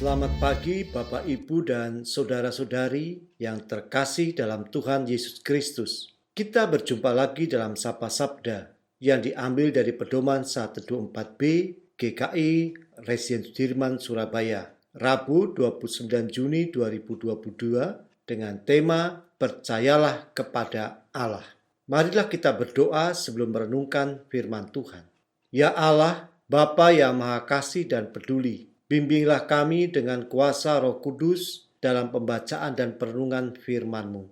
Selamat pagi Bapak Ibu dan saudara-saudari yang terkasih dalam Tuhan Yesus Kristus. Kita berjumpa lagi dalam Sapa Sabda yang diambil dari pedoman saat teduh 4B GKI Residen Sudirman Surabaya, Rabu 29 Juni 2022 dengan tema Percayalah kepada Allah. Marilah kita berdoa sebelum merenungkan firman Tuhan. Ya Allah, Bapa yang Maha Kasih dan Peduli, bimbinglah kami dengan kuasa Roh Kudus dalam pembacaan dan perenungan firman-Mu,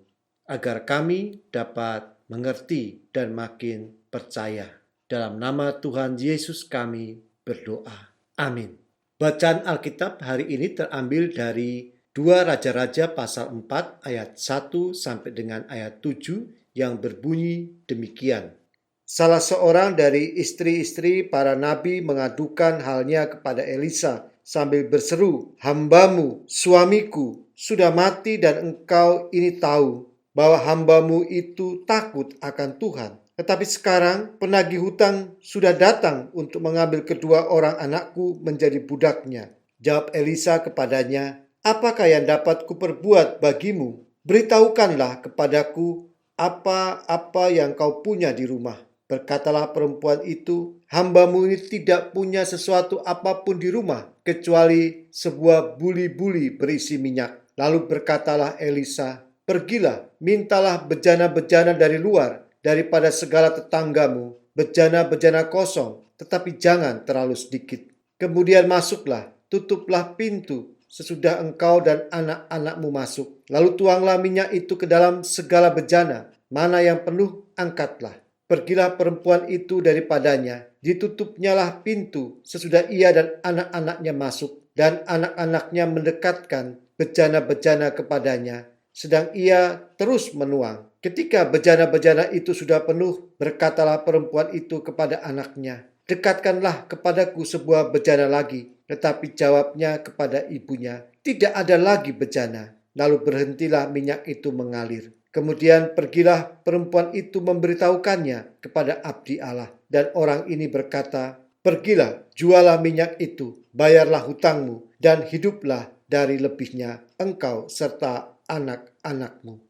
agar kami dapat mengerti dan makin percaya. Dalam nama Tuhan Yesus kami berdoa. Amin. Bacaan Alkitab hari ini terambil dari 2 Raja-Raja pasal 4 ayat 1 sampai dengan ayat 7 yang berbunyi demikian. Salah seorang dari istri-istri para nabi mengadukan halnya kepada Elisa sambil berseru, "Hambamu, suamiku, sudah mati dan engkau ini tahu bahwa hambamu itu takut akan Tuhan. Tetapi sekarang penagih hutang sudah datang untuk mengambil kedua orang anakku menjadi budaknya." Jawab Elisa kepadanya, "Apakah yang dapat kuperbuat bagimu? Beritahukanlah kepadaku apa-apa yang kau punya di rumah." Berkatalah perempuan itu, "Hambamu ini tidak punya sesuatu apapun di rumah, kecuali sebuah buli-buli berisi minyak." Lalu berkatalah Elisa, "Pergilah, mintalah bejana-bejana dari luar, daripada segala tetanggamu, bejana-bejana kosong, tetapi jangan terlalu sedikit. Kemudian masuklah, tutuplah pintu, sesudah engkau dan anak-anakmu masuk. Lalu tuanglah minyak itu ke dalam segala bejana, mana yang penuh, angkatlah." Pergilah perempuan itu daripadanya, ditutupnyalah pintu sesudah ia dan anak-anaknya masuk, dan anak-anaknya mendekatkan bejana-bejana kepadanya, sedang ia terus menuang. Ketika bejana-bejana itu sudah penuh, berkatalah perempuan itu kepada anaknya, "Dekatkanlah kepadaku sebuah bejana lagi." Tetapi jawabnya kepada ibunya, "Tidak ada lagi bejana." Lalu berhentilah minyak itu mengalir. Kemudian pergilah perempuan itu memberitahukannya kepada abdi Allah. Dan orang ini berkata, "Pergilah, jualah minyak itu, bayarlah hutangmu, dan hiduplah dari lebihnya engkau serta anak-anakmu."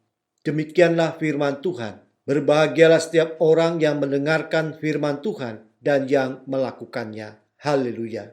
Demikianlah firman Tuhan. Berbahagialah setiap orang yang mendengarkan firman Tuhan dan yang melakukannya. Haleluya.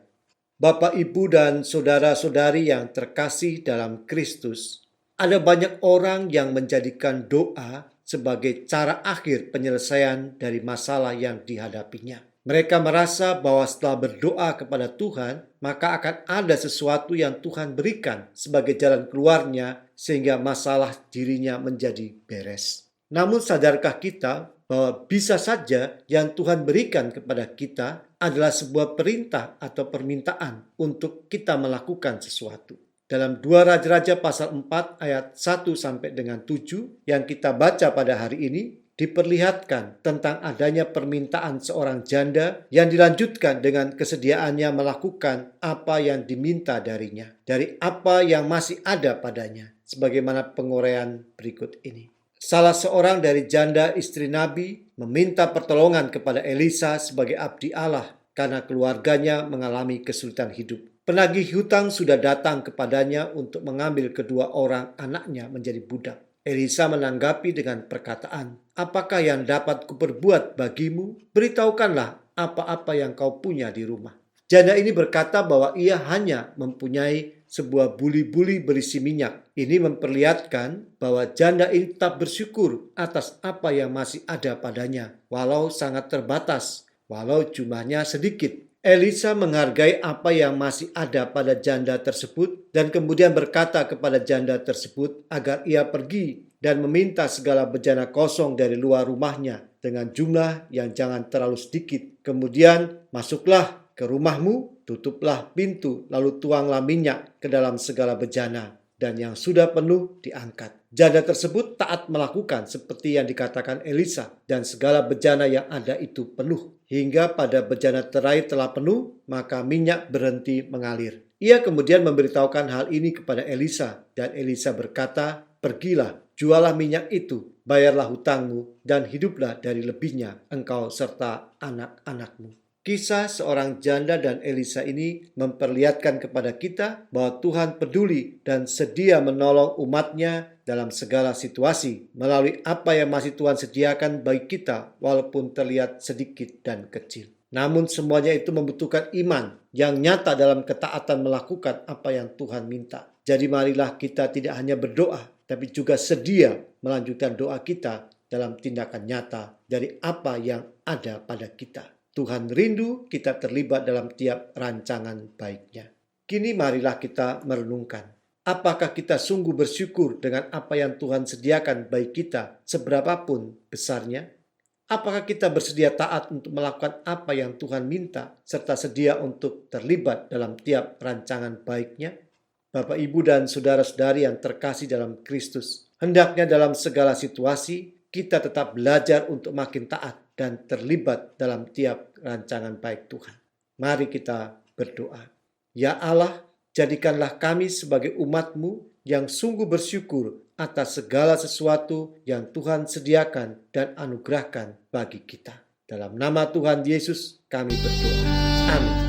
Bapak, Ibu, dan saudara-saudari yang terkasih dalam Kristus, ada banyak orang yang menjadikan doa sebagai cara akhir penyelesaian dari masalah yang dihadapinya. Mereka merasa bahwa setelah berdoa kepada Tuhan, maka akan ada sesuatu yang Tuhan berikan sebagai jalan keluarnya sehingga masalah dirinya menjadi beres. Namun sadarkah kita bahwa bisa saja yang Tuhan berikan kepada kita adalah sebuah perintah atau permintaan untuk kita melakukan sesuatu. Dalam 2 Raja-Raja pasal 4 ayat 1 sampai dengan 7 yang kita baca pada hari ini, diperlihatkan tentang adanya permintaan seorang janda yang dilanjutkan dengan kesediaannya melakukan apa yang diminta darinya, dari apa yang masih ada padanya, sebagaimana penguraian berikut ini. Salah seorang dari janda istri Nabi meminta pertolongan kepada Elisa sebagai abdi Allah karena keluarganya mengalami kesulitan hidup. Penagih hutang sudah datang kepadanya untuk mengambil kedua orang anaknya menjadi budak. Elisa menanggapi dengan perkataan, "Apakah yang dapat kuperbuat bagimu? Beritahukanlah apa-apa yang kau punya di rumah." Janda ini berkata bahwa ia hanya mempunyai sebuah buli-buli berisi minyak. Ini memperlihatkan bahwa janda ini tetap bersyukur atas apa yang masih ada padanya, walau sangat terbatas, walau jumlahnya sedikit. Elisa menghargai apa yang masih ada pada janda tersebut dan kemudian berkata kepada janda tersebut agar ia pergi dan meminta segala bejana kosong dari luar rumahnya dengan jumlah yang jangan terlalu sedikit. Kemudian masuklah ke rumahmu, tutuplah pintu, lalu tuanglah minyak ke dalam segala bejana, dan yang sudah penuh diangkat. Janda tersebut taat melakukan seperti yang dikatakan Elisa, dan segala bejana yang ada itu penuh. Hingga pada bejana terakhir telah penuh, maka minyak berhenti mengalir. Ia kemudian memberitahukan hal ini kepada Elisa, dan Elisa berkata, "Pergilah, jualah minyak itu, bayarlah hutangmu, dan hiduplah dari lebihnya engkau serta anak-anakmu." Kisah seorang janda dan Elisa ini memperlihatkan kepada kita bahwa Tuhan peduli dan sedia menolong umatnya dalam segala situasi melalui apa yang masih Tuhan sediakan bagi kita walaupun terlihat sedikit dan kecil. Namun semuanya itu membutuhkan iman yang nyata dalam ketaatan melakukan apa yang Tuhan minta. Jadi marilah kita tidak hanya berdoa, tapi juga sedia melanjutkan doa kita dalam tindakan nyata dari apa yang ada pada kita. Tuhan rindu kita terlibat dalam tiap rancangan baik-Nya. Kini marilah kita merenungkan. Apakah kita sungguh bersyukur dengan apa yang Tuhan sediakan bagi kita seberapapun besarnya? Apakah kita bersedia taat untuk melakukan apa yang Tuhan minta serta sedia untuk terlibat dalam tiap rancangan baik-Nya? Bapak, Ibu, dan saudara-saudari yang terkasih dalam Kristus, hendaknya dalam segala situasi kita tetap belajar untuk makin taat dan terlibat dalam tiap rancangan baik Tuhan. Mari kita berdoa. Ya Allah, jadikanlah kami sebagai umat-Mu yang sungguh bersyukur atas segala sesuatu yang Tuhan sediakan dan anugerahkan bagi kita. Dalam nama Tuhan Yesus kami berdoa. Amin.